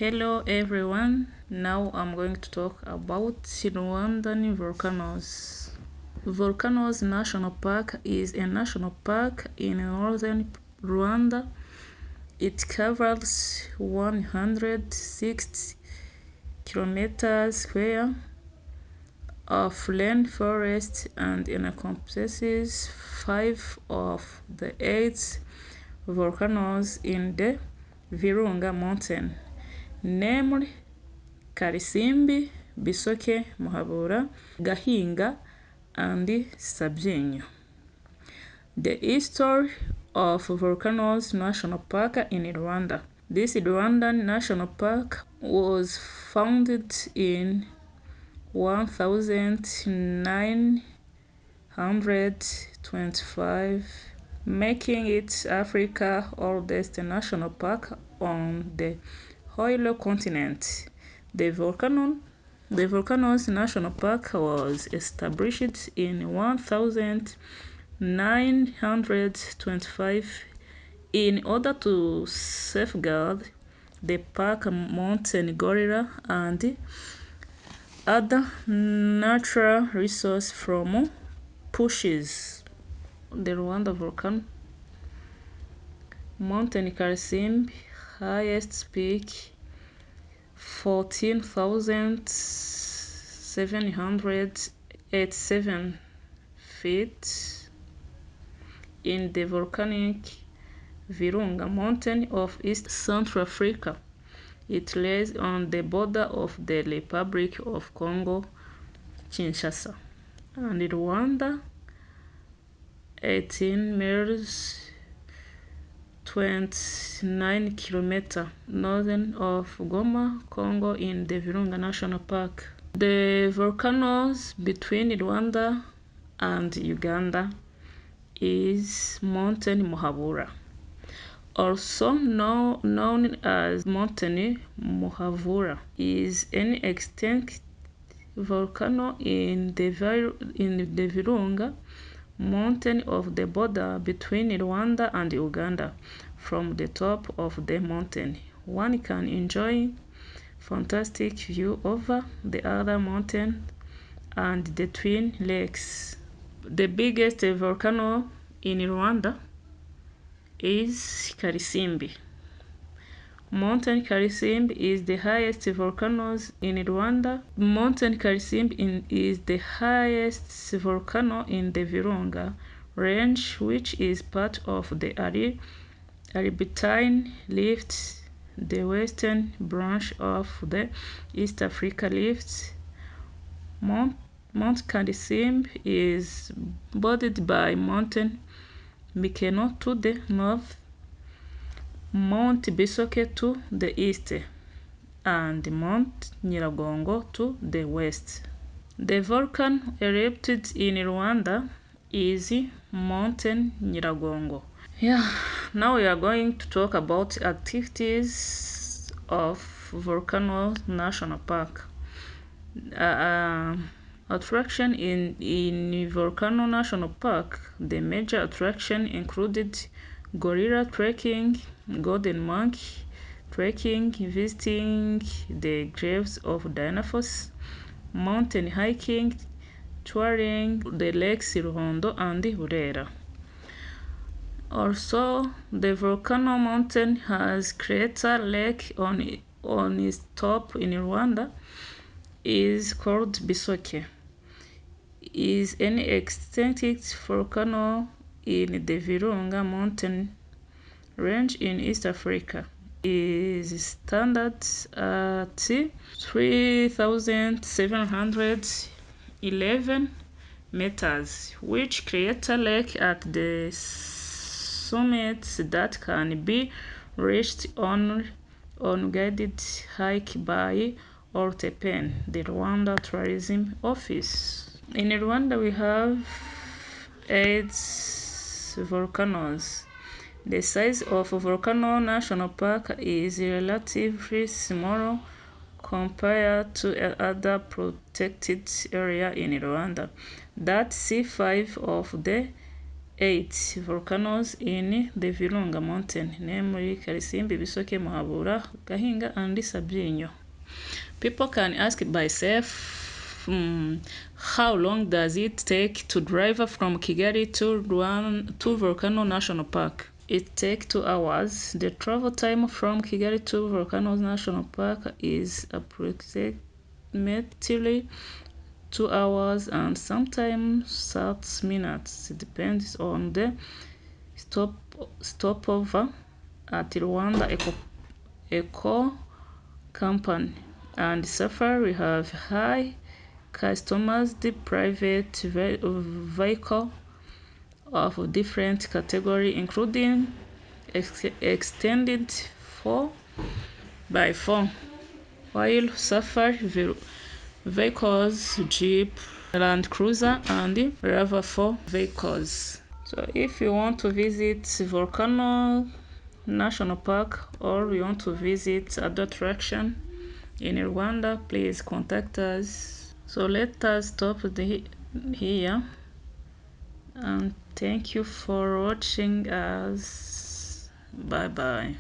Hello everyone, now I'm going to talk about Rwandan volcanoes. Volcanoes National Park is a national park in northern Rwanda. It covers 160 kilometers square of rainforest and encompasses 5 of the 8 volcanoes in the Virunga mountain, namely Karisimbi, Bisoke, Muhabura, Gahinga, and Sabyinyo. The history of Volcanoes National Park in Rwanda. This Rwandan National Park was founded in 1925, making it Africa's oldest national park on the whole continent. The Volcanoes National Park was established in 1925 in order to safeguard the park mountain gorilla and other natural resources from pushes. The Rwanda volcano, Mountain Karisimbi, highest peak 14,787 feet in the volcanic Virunga mountain of East Central Africa. It lies on the border of the Republic of Congo, Kinshasa, and Rwanda, 18 miles 29 kilometers northern of Goma, Congo in the Virunga National Park. The volcanoes between Rwanda and Uganda is Mountain Muhabura, also known as Mountain Muhabura, is an extinct volcano in the Virunga mountain of the border between Rwanda and Uganda. From the top of the mountain, one can enjoy fantastic view over the other mountain and the twin lakes. The biggest volcano in Rwanda is Karisimbi. Mountain Karisimbi is the highest volcano in Rwanda. Mountain Karisimbi is the highest volcano in the Virunga range, which is part of the Albertine Rift, the western branch of the East Africa Rift. Mount Karisimbi is bordered by Mountain Mikeno to the north, Mount Bisoke to the east, and Mount Nyiragongo to the west. The volcano erupted in Rwanda is Mountain Nyiragongo. Yeah, now we are going to talk about activities of Volcano National Park. Attraction in Volcano National Park, the major attraction included gorilla trekking, golden monkey trekking, visiting the graves of dinosaurs, mountain hiking, touring the lakes Ruhondo and Burera. Also, the volcano mountain has crater lake on its top in Rwanda, is called Bisoke. Is an extinct volcano in the Virunga mountain range in East Africa. Is standard at 3,711 meters, which creates a lake at the summit that can be reached on guided hike by Ortepen, the Rwanda Tourism Office. In Rwanda, we have 8 volcanoes. The size of Volcano National Park is relatively small compared to other protected area in Rwanda. That see 5 of the 8 volcanoes in the Virunga mountain, namely Karisimbi, Bisoke, Muhabura, Gahinga, and Sabyinyo. People can ask myself, how long does it take to drive from Kigali to Volcano National Park? It takes 2 hours. The travel time from Kigali to Volcano National Park is approximately 2 hours and sometimes 6 minutes. It depends on the stopover at Rwanda Eco Company. And safari have high customized private vehicle of different category, including extended 4x4, while safari vehicles, Jeep, Land Cruiser, and RAV4 vehicles. So if you want to visit Volcano National Park or you want to visit other attraction in Rwanda, please contact us. So let us stop here, and thank you for watching us. Bye bye.